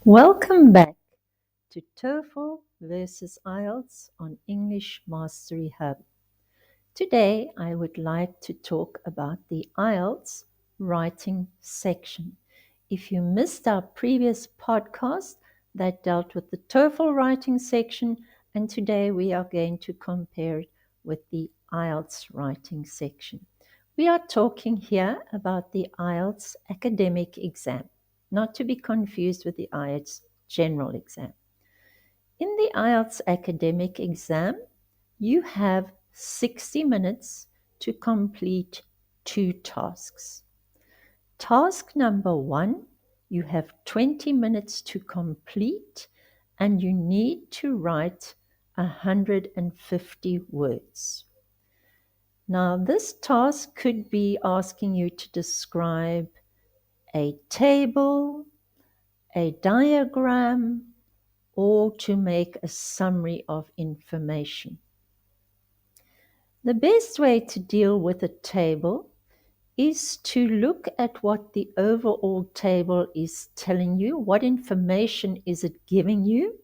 Welcome back to TOEFL versus IELTS on English Mastery Hub. Today I would like to talk about the IELTS writing section. If you missed our previous podcast that dealt with the TOEFL writing section, and today we are going to compare it with the IELTS writing section. We are talking here about the IELTS academic exam, not to be confused with the IELTS general exam. In the IELTS academic exam, you have 60 minutes to complete two tasks. Task number 1, you have 20 minutes to complete and you need to write 150 words. Now, this task could be asking you to describe a table, a diagram, or to make a summary of information. The best way to deal with a table is to look at what the overall table is telling you, what information is it giving you,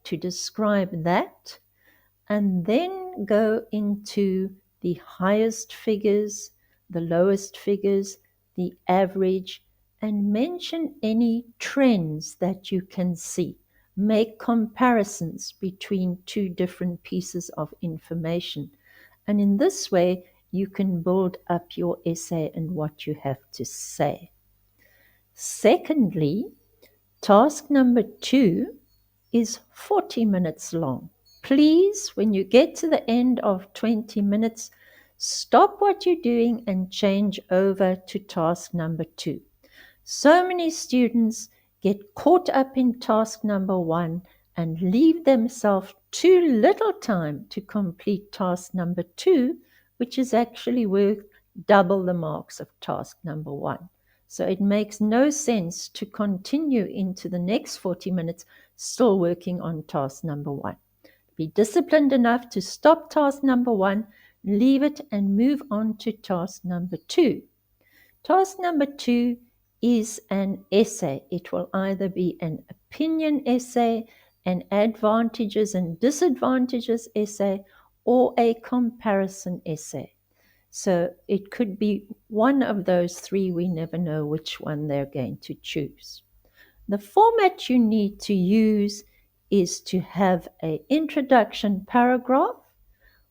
to describe that, and then go into the highest figures, the lowest figures, the average, and mention any trends that you can see. Make comparisons between two different pieces of information. And in this way, you can build up your essay and what you have to say. Secondly, task number 2 is 40 minutes long. Please, when you get to the end of 20 minutes, stop what you're doing and change over to task number 2. So many students get caught up in task number 1 and leave themselves too little time to complete task number 2, which is actually worth double the marks of task number 1. So it makes no sense to continue into the next 40 minutes still working on task number 1. Be disciplined enough to stop task number 1, leave it, and move on to task number 2. Task number 2 is an essay. It will either be an opinion essay, an advantages and disadvantages essay, or a comparison essay. So it could be one of those three. We never know which one they're going to choose. The format you need to use is to have an introduction paragraph,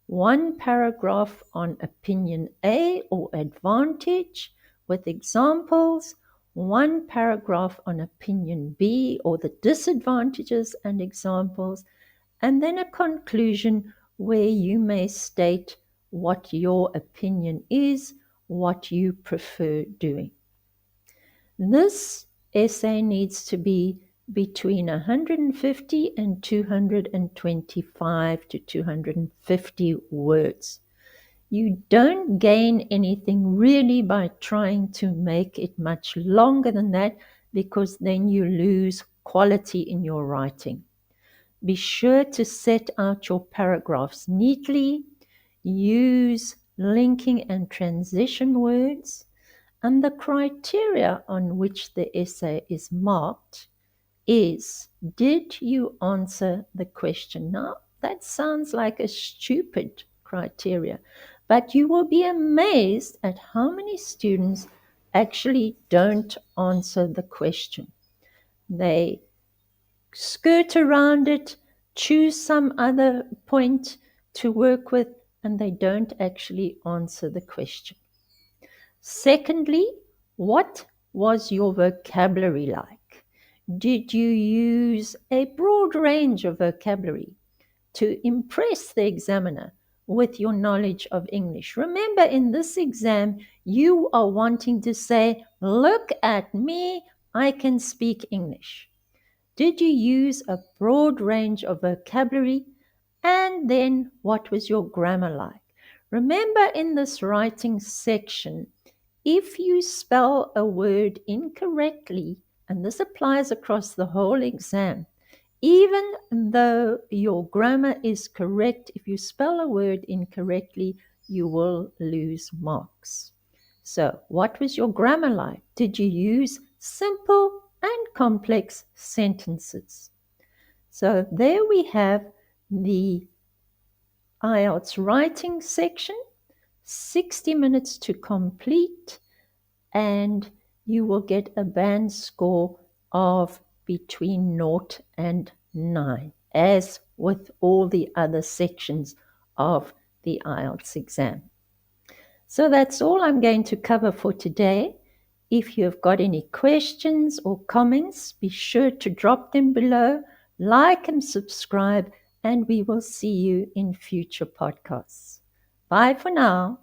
one paragraph on opinion A or advantage with examples, one paragraph on opinion B or the disadvantages and examples, and then a conclusion where you may state what your opinion is, what you prefer doing. This essay needs to be between 150 and 225 to 250 words. You don't gain anything really by trying to make it much longer than that, because then you lose quality in your writing. Be sure to set out your paragraphs neatly, use linking and transition words, and the criteria on which the essay is marked is, did you answer the question? Now, that sounds like a stupid criteria, but you will be amazed at how many students actually don't answer the question. They skirt around it, choose some other point to work with, and they don't actually answer the question. Secondly, what was your vocabulary like? Did you use a broad range of vocabulary to impress the examiner with your knowledge of English? Remember, in this exam, you are wanting to say, look at me, I can speak English. Did you use a broad range of vocabulary? And then, what was your grammar like? Remember, in this writing section, if you spell a word incorrectly, and this applies across the whole exam, even though your grammar is correct, if you spell a word incorrectly, you will lose marks. So, what was your grammar like? Did you use simple and complex sentences. So there we have the IELTS writing section, 60 minutes to complete, and you will get a band score of between 0 and 9, as with all the other sections of the IELTS exam. So that's all I'm going to cover for today. If you've got any questions or comments, be sure to drop them below, like and subscribe, and we will see you in future podcasts. Bye for now.